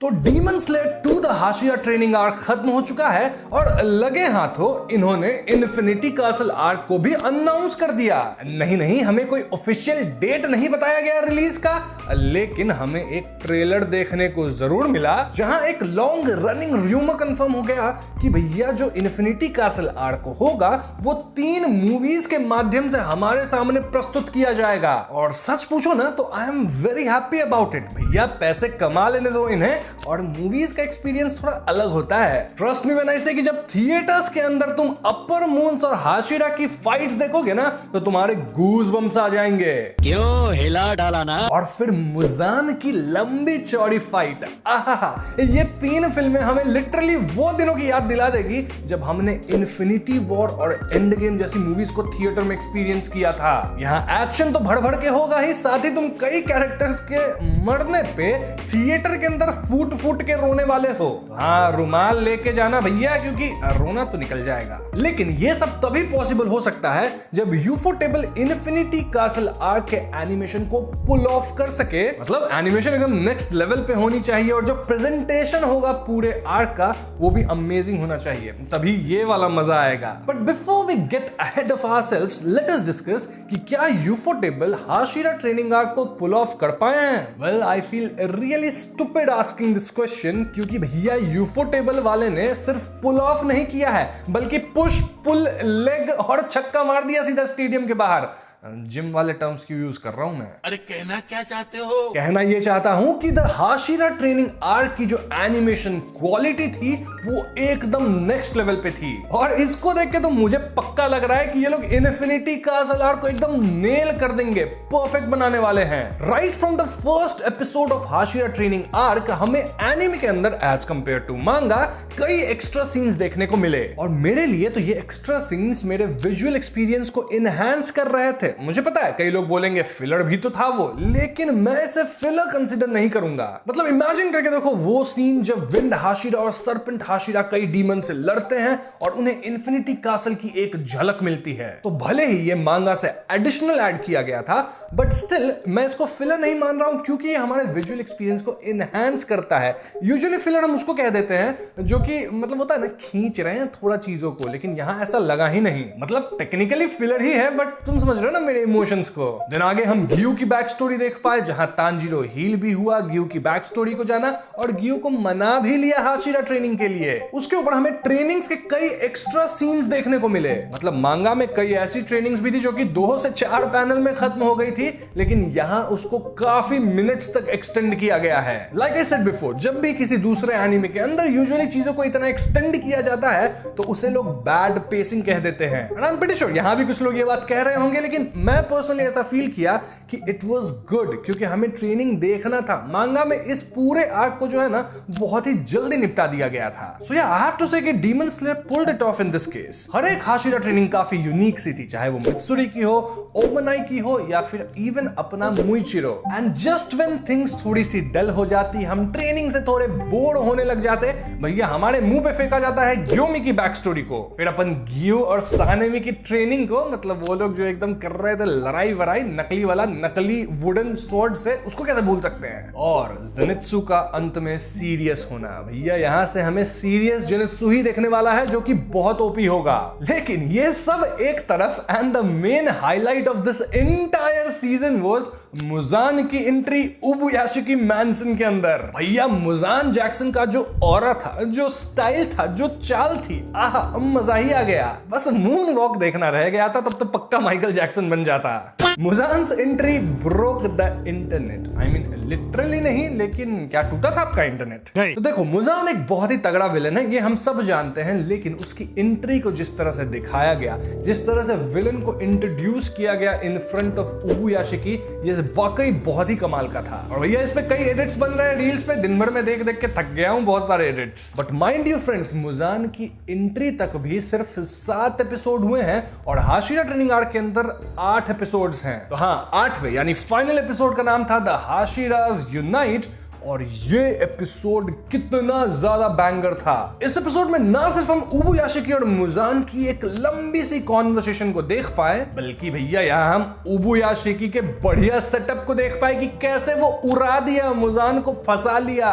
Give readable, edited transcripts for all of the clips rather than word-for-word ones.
तो demon slayer 2 the Hashira training arc खत्म हो चुका है और लगे हाथों इन्होंने इन्फिनिटी कासल आर्क को भी अनाउंस कर दिया। नहीं, हमें कोई ऑफिशियल डेट नहीं बताया गया रिलीज का, लेकिन हमें एक ट्रेलर देखने को जरूर मिला जहां एक लॉन्ग रनिंग रूमर कंफर्म हो गया कि भैया जो इन्फिनिटी कासल आर्क होगा वो 3 मूवीज के माध्यम से हमारे सामने प्रस्तुत किया जाएगा। और सच पूछो ना तो I am very happy about it. भैया पैसे कमा लेने दो इन्हें, और मूवीज का एक्सपीरियंस थोड़ा अलग होता है। ट्रस्ट मी व्हेन आई से कि जब थिएटर्स के अंदर तुम अपर मून्स और हाशिरा की फाइट्स देखोगे ना तो तुम्हारे गूज बम्स आ जाएंगे। क्यों हिला डाला ना। और फिर मुजान की लंबी चौड़ी फाइट, आहा, ये 3 फिल्में हमें लिटरली वो दिनों की याद दिला देगी जब हमने इन्फिनिटी वॉर और एंड गेम जैसी मूवीज को थिएटर में एक्सपीरियंस किया था। यहाँ एक्शन तो भड़ भड़ के होगा ही, साथ ही तुम कई कैरेक्टर्स के मरने पे थिएटर के अंदर फूट के रोने वाले हो। हाँ, रुमाल लेके जाना भैया, क्योंकि रोना तो निकल जाएगा। लेकिन ये सब तभी पॉसिबल हो सकता है जब यूफोटेबल इन्फिनिटी कासल आर्क के एनिमेशन को पुल ऑफ कर सके। मतलब एनिमेशन एकदम नेक्स्ट लेवल पे होनी चाहिए और जो प्रेजेंटेशन होगा पूरे आर्क का वो भी अमेजिंग होना चाहिए, तभी ये वाला मजा आएगा। But before we get ahead of ourselves, let us discuss कि क्या यूफोटेबल हाशिरा ट्रेनिंग आर्क को पुल ऑफ कर पाए हैं। Well, I feel really stupid asking this question, क्योंकि भैया यूफोटेबल वाले ने सिर्फ पुल ऑफ नहीं किया है बल्कि पुश पुल लेग और छक्का मार दिया सीधा स्टेडियम के बाहर। जिम वाले टर्म्स की यूज कर रहा हूं मैं। अरे कहना क्या चाहते हो? कहना ये चाहता हूं कि द हाशिरा ट्रेनिंग आर्क की जो एनिमेशन क्वालिटी थी वो एकदम नेक्स्ट लेवल पे थी, और इसको देख के तो मुझे पक्का लग रहा है कि ये लोग इन्फिनिटी कासल आर्क को एकदम नेल कर देंगे, परफेक्ट बनाने वाले हैं। Right from the first episode of Hashira training arc हमें एनिमे के अंदर एज कंपेयर टू मांगा कई एक्स्ट्रा सीन्स देखने को मिले, और मेरे लिए तो ये एक्स्ट्रा सीन्स मेरे विजुअल एक्सपीरियंस को इनहैंस कर रहे थे। मुझे पता है कई लोग बोलेंगे फिलर भी तो था वो, लेकिन मैं इसे फिलर कंसीडर नहीं करूंगा। मतलब इमेजिन करके देखो वो सीन जब विंड हाशिरा और सरपेंट हाशिरा कई डीमन से लड़ते हैं और उन्हें इन्फिनिटी कासल की एक झलक मिलती है। तो भले ही ये मांगा से एडिशनल ऐड किया गया था, बट स्टिल मैं इसको फिलर नहीं मान रहा हूं, क्योंकि ये हमारे विजुअल एक्सपीरियंस को इनहैंस करता है। यूजुअली फिलर हम उसको कह देते हैं जो कि मतलब होता है ना, खींच रहे हैं थोड़ा चीजों को, लेकिन यहां ऐसा लगा ही नहीं। मतलब टेक्निकली फिलर ही है, बट तुम समझ रहे हो ना मेरे इमोशंस को। दिन आगे हम गियू की बैक स्टोरी देख पाए, जहां तांजीरो हील भी हुआ, गियू की बैक स्टोरी को जाना और गियू को मना भी लिया हाशिरा ट्रेनिंग के लिए। उसके ऊपर हमें ट्रेनिंग्स के कई एक्स्ट्रा सीन्स देखने को मिले। मतलब मांगा में कई ऐसी ट्रेनिंग्स भी थी जो कि 2 से 4 पैनल में खत्म हो गई थी, लेकिन यहां उसको काफी मिनट्स तक एक्सटेंड किया गया है। लाइक आई सेड बिफोर, जब भी किसी दूसरे एनीमे के अंदर यूजुअली चीजों को इतना एक्सटेंड किया जाता है तो उसे लोग बैड पेसिंग कह देते हैं। And I am pretty sure यहां भी कुछ लोग ये बात कह रहे होंगे, लेकिन मैं पर्सनली ऐसा फील किया कि इट वाज गुड, क्योंकि हमें ट्रेनिंग देखना था। मांगा में इस पूरे आर्क को जो है ना बहुत ही जल्दी निपटा दिया गया था। सो या आई हैव टू से कि Demon Slayer pulled it off in this case. हर एक हाशिरा ट्रेनिंग काफी यूनिक सी थी, चाहे वो मित्सुरी की हो, ओमनाई की हो, या फिर इवन अपना मुइचिरो। एंड जस्ट व्हेन थिंग्स थोड़ी सी डल हो जाती, हम ट्रेनिंग से थोड़े बोर होने लग जाते, भैया हमारे मुंह पे फेंका जाता है ग्योमी की बैक स्टोरी को। फिर अपन गियो और सानेमी की ट्रेनिंग को, मतलब वो लोग जो एकदम कर रहे थे लड़ाई वराई नकली वाला, नकली वुडन स्वॉर्ड से, उसको कैसे भूल सकते हैं। और जेनित्सु का अंत में सीरियस होना, भैया यहां से हमें सीरियस जेनित्सु ही देखने वाला है जो कि बहुत ओपी होगा। लेकिन ये सब एक तरफ, and the main highlight of this entire season was Muzan की एंट्री उबुयाशिकी मैंसन के अंदर। भैया मुजान जैक्सन का जो ऑरा था, जो स्टाइल था, जो चाल थी, आहा मजा ही आ गया। बस मून वॉक देखना रह गया था, तब तो पक्का माइकल जैक्सन बन जाता। Muzan's entry broke the internet. I mean literally नहीं, लेकिन क्या टूटा था आपका इंटरनेट? तो देखो, मुजान एक बहुत ही तगड़ा विलन है, ये हम सब जानते हैं, लेकिन उसकी एंट्री को जिस तरह से दिखाया गया, जिस तरह से विलन को इंट्रोड्यूस किया गया इन फ्रंट ऑफ उबुयाशिकी, ये वाकई बहुत ही कमाल का था। और भैया इस पे कई एडिट्स बन रहे हैं रील्स पे, दिन भर में देख देख के थक गया हूं, बहुत सारे edits. But mind you friends, Muzan की एंट्री तक भी सिर्फ 7 एपिसोड हुए हैं और हाशिरा ट्रेनिंग आर्क के अंदर 8 एपिसोड्स हैं। तो हाँ, 8वें यानी फाइनल एपिसोड का नाम था द हाशिराज यूनाइट, और ये एपिसोड कितना ज्यादा बैंगर था। इस एपिसोड में ना सिर्फ हम उबुयाशिकी और मुजान की एक लंबी सी कॉन्वर्सेशन को देख पाए, बल्कि भैया यहां हम उबुयाशिकी के बढ़िया सेटअप को देख पाए कि कैसे वो उड़ा दिया, मुजान को फंसा लिया।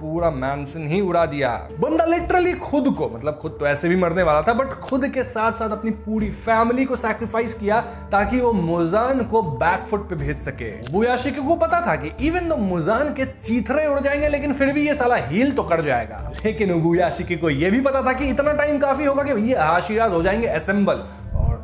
पूरा मैंसन ही उड़ा दिया। बंदा लिटरली खुद को, मतलब खुद तो ऐसे भी मरने वाला था, बट खुद के साथ साथ अपनी पूरी फैमिली को सैक्रिफाइस किया ताकि वो मुजान को बैकफुट पे भेज सके। बुयाशिकी को पता था कि इवन तो मुजान के चीथड़े उड़ जाएंगे लेकिन फिर भी ये साला हील तो कर जाएगा। लेकिन बुयाशिकी को ये भी पता था कि इतना टाइम काफी होगा कि भैया हाशिराज हो जाएंगे assemble,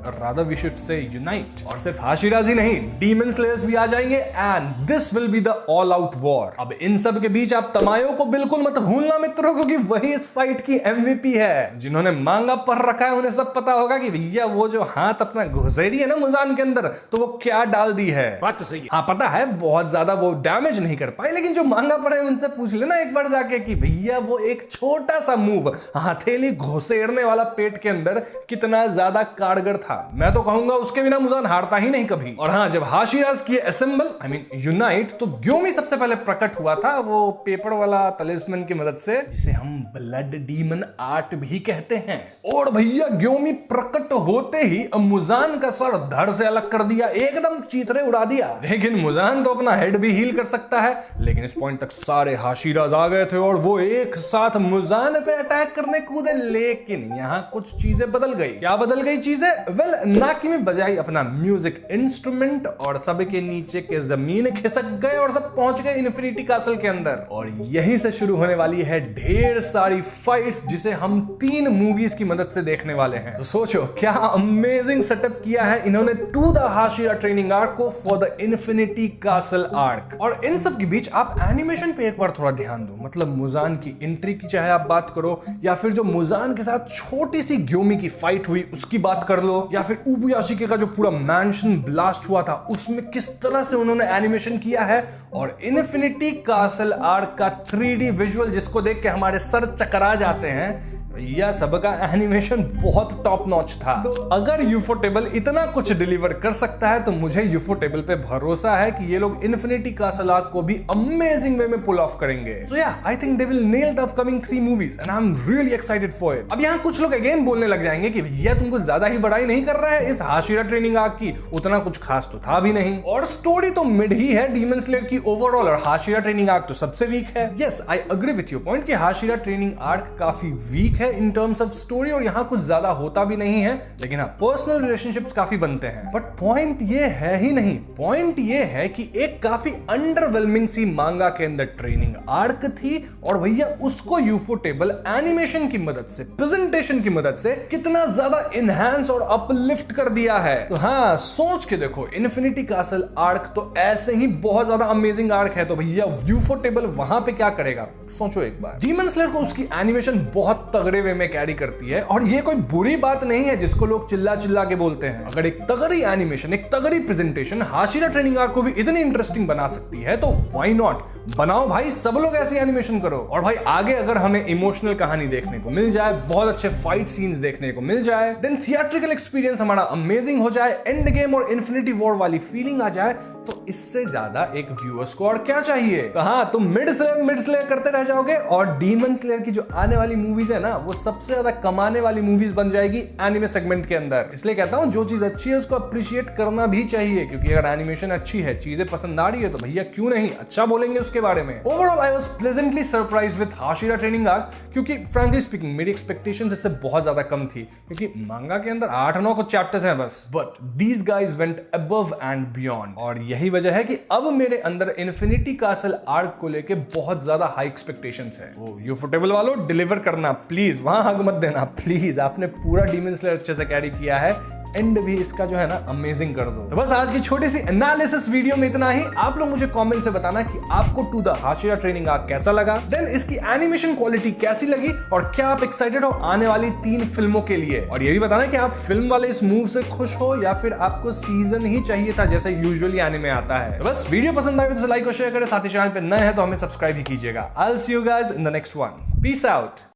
rather we should say unite। और सिर्फ हाशिराज ही नहीं, डीमन स्लेयर्स भी आ जाएंगे and this will be the all out war. अब इन सब के बीच आप तमायो को बिल्कुल मत भूलना मित्रों, क्योंकि वही इस फाइट की एमवीपी है। जिन्होंने मांगा पढ़ रखा है उन्हें सब पता होगा कि भैया वो जो हाथ अपना घुसेड़ी है ना मुजान के अंदर, तो वो क्या डाल दी है। बात तो सही है। हाँ पता है बहुत ज्यादा वो डैमेज नहीं कर पाए, लेकिन जो मांगा पड़े उनसे पूछ लेना एक बार जाके कि भैया वो एक छोटा सा मूव हथेली घुसेड़ने वाला पेट के अंदर कितना ज्यादा कारगर था। मैं तो कहूंगा उसके बिना मुजान हारता ही नहीं कभी। और हाँ, जब हाशिराज किए असेंबल, आई मीन यूनाइट, तो ग्योमी सबसे पहले प्रकट हुआ था वो पेपर वाला तलिस्मन की मदद से, जिसे हम ब्लड डीमन आर्ट भी कहते हैं। और भैया ग्योमी प्रकट होते ही मुजान का सर धड़ से अलग कर दिया, एकदम चीथड़े उड़ा दिया। लेकिन मुजान तो अपना हेड भी हील कर सकता है, लेकिन इस पॉइंट तक सारे हाशिराज आ गए थे और वो एक साथ मुजान पे अटैक करने कूदे। लेकिन यहाँ कुछ चीजें बदल गई। क्या बदल गई चीजें? वेल, नाकी में बजाई अपना म्यूजिक इंस्ट्रूमेंट और सबके नीचे के जमीन खिसक गए और सब पहुंच गए इन्फिनिटी कासल के अंदर। और यहीं से शुरू होने वाली है ढेर सारी फाइट्स, जिसे हम 3 मूवीज की मदद से देखने वाले हैं। तो सोचो क्या अमेजिंग सेटअप किया है इन्होंने to the Hashira training arc को for the Infinity Castle arc. और इन सब के बीच आप एनिमेशन पे एक बार थोड़ा ध्यान दो, मतलब मुजान की एंट्री की चाहे आप बात करो, या फिर जो मुजान के साथ छोटी सी ग्योमी की फाइट हुई उसकी बात कर लो, या फिर उबुयाशिकी का जो पूरा मैंशन ब्लास्ट हुआ था उसमें किस तरह से उन्होंने एनिमेशन किया है। और इन्फिनिटी कासल आर्क का 3D विजुअल जिसको देख के हमारे सर चकरा जाते हैं, यह सबका एनिमेशन बहुत टॉप नॉच था। तो अगर यूफोटेबल इतना कुछ डिलीवर कर सकता है तो मुझे यूफोटेबल पे भरोसा है कि ये लोग इन्फिनिटी कासल आर्क को भी अमेजिंग वे में पुल ऑफ करेंगे। सो या I think they will nail the upcoming 3 movies and I am really excited for it. अब यहाँ कुछ लोग अगेन बोलने लग जाएंगे कि भैया तुमको ज्यादा ही बड़ाई नहीं कर रहा है इस हाशिरा ट्रेनिंग आर्क की, उतना कुछ खास तो था भी नहीं, और स्टोरी तो मिड ही है डीमन स्लेयर की ओवरऑल, और हाशिरा ट्रेनिंग आर्क तो सबसे वीक है। Yes, I agree with your point कि हाशिरा ट्रेनिंग आर्क काफी वीक है इन टर्म्स ऑफ स्टोरी, और यहां कुछ ज्यादा होता भी नहीं है, लेकिन हाँ पर्सनल रिलेशनशिप्स काफी बनते हैं। बट पॉइंट ये है ही नहीं, पॉइंट ये है कि एक काफी अंडरवेलमिंग सी मांगा के अंदर ट्रेनिंग आर्क थी, और भैया उसको यूफोटेबल एनिमेशन की मदद से, प्रेजेंटेशन की मदद से कितना ज्यादा इनहैंस और अपलिफ्ट कर दिया है। तो हाँ सोच के देखो, इन्फिनिटी कासल आर्क तो ऐसे ही बहुत ज्यादा अमेजिंग आर्क है, तो भैया यूफोटेबल वहां पे क्या करेगा सोचो एक बार। डीमन स्लेयर को उसकी एनिमेशन बहुत तगड़े वे में कैरी करती है, और ये कोई बुरी बात नहीं है जिसको लोग चिल्ला चिल्ला के बोलते हैं। अगर एक तगड़ी एनिमेशन, एक तगड़ी प्रेजेंटेशन हाशिरा ट्रेनिंग आर्क को भी इतनी इंटरेस्टिंग बना सकती है तो व्हाई नॉट, बनाओ भाई, सब लोग ऐसी एनिमेशन करो। और भाई आगे अगर हमें इमोशनल कहानी देखने को मिल जाए, बहुत अच्छे फाइट सीन्स देखने को मिल जाए, देन थिएट्रिकल एक्सपीरियंस हमारा अमेजिंग हो जाए, एंड गेम और इन्फिनिटी वॉर वाली फीलिंग आ जाए, तो इससे ज्यादा एक व्यूअर्स को और क्या चाहिए। तो हाँ, तुम मिड स्लेयर करते रह जाओगे, और डीमन स्लेयर की जो आने वाली मूवीज है ना, वो सबसे ज्यादा कमाने वाली मूवीज बन जाएगी एनिमे सेगमेंट के अंदर। इसलिए कहता हूं जो चीज अच्छी है उसको अप्रिशिएट करना भी चाहिए, क्योंकि अगर एनिमेशन अच्छी है, चीजें पसंद आ रही है, तो भैया क्यों नहीं अच्छा बोलेंगे उसके बारे में। Overall I was pleasantly surprised with Hashira training arc, क्योंकि फ्रैंकली स्पीकिंग मेरी एक्सपेक्टेशंस इससे बहुत ज्यादा कम थी, क्योंकि मांगा के अंदर 8-9 कुछ चैप्टर्स हैं बस, but these guys went above and beyond. और यही वजह है कि अब मेरे अंदर इन्फिनिटी कासल आर्क को लेके बहुत ज्यादा हाई एक्सपेक्टेशंस है। वो यूफोटेबल वालों डिलीवर करना प्लीज, वहां हक मत देना प्लीज। आपने पूरा डीमन स्लेयर अच्छे से कैरी किया है, एंड भी इसका जो है ना अमेजिंग कर दो। तो बस आज की छोटी सी एनालिसिस वीडियो में इतना ही। आप लोग मुझे कमेंट से बताना कि आपको to the Hashira training arc कैसा लगा, देन इसकी एनिमेशन क्वालिटी कैसी लगी, और क्या आप एक्साइटेड हो आने वाली 3 फिल्मों के लिए। और ये भी बताना कि आप फिल्म वाले इस मूव से खुश हो या फिर आपको सीजन ही चाहिए था जैसे यूजुअली एनिमे आता है। तो बस वीडियो पसंद आई तो लाइक और शेयर करें, साथ ही चैनल पे नए हैं तो हमें सब्सक्राइब ही कीजिएगा। I will see you guys in the next one. Peace out.